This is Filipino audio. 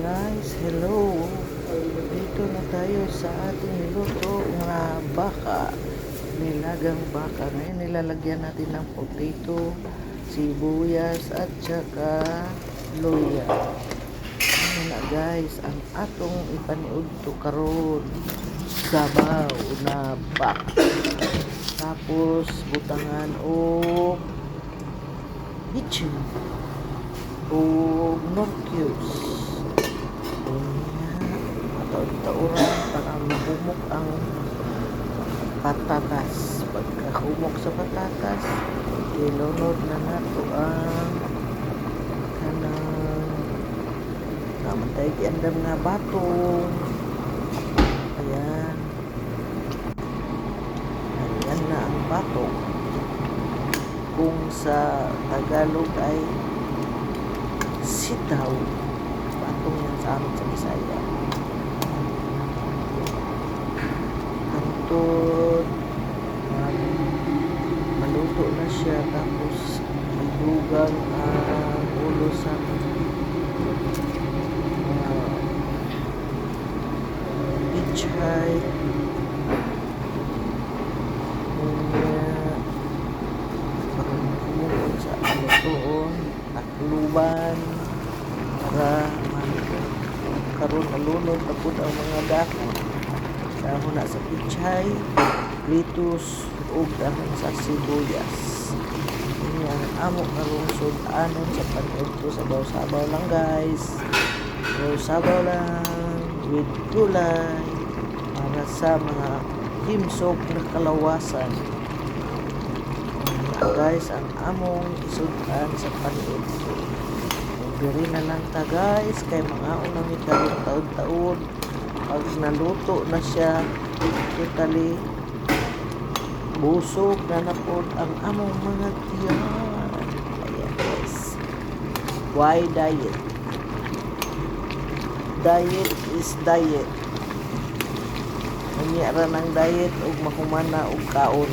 Guys, hello. Dito na tayo sa ating niluto na baka. Nilagang baka. Ngayon nilalagyan natin ng potato, sibuyas at saka luya. Ano na guys, ang atong ipaniudto karon sabaw na baka. Tapos butangan o bitchin o nor cubes. Taon-taoran para mahumok ang patatas. Pagkahumok sa patatas, ilunod na nato ang kanang namatay giandam nga batong. Ayan. Ayan na ang batong. Kung sa Tagalog ay sitaw. Batong yan sa amin sa Bisaya. Hantod maluto na siya, tapos idugang ang ulo sa pichay, pagkakumuod sa alutoon, takluban, para karon malunod na po ang mga dahon. Dahon na sa pichay, litus, ug dahon sa sibuyas. Ini ang amo karong sudanon sa panudto. Sabaw-sabaw lang guys. Sabaw lang with gulay para sa mga himsog na kalawasan. Guys, ang among isudan sa panudto. Diri na lang ta guys, kay mga unang ikalong taon-taon. Pag naluto na siya, totally busog na napod ang among mga tiyan. Ayan guys. Why diet? Diet is diet. Nangyara ng diet ug mahumana og kaon.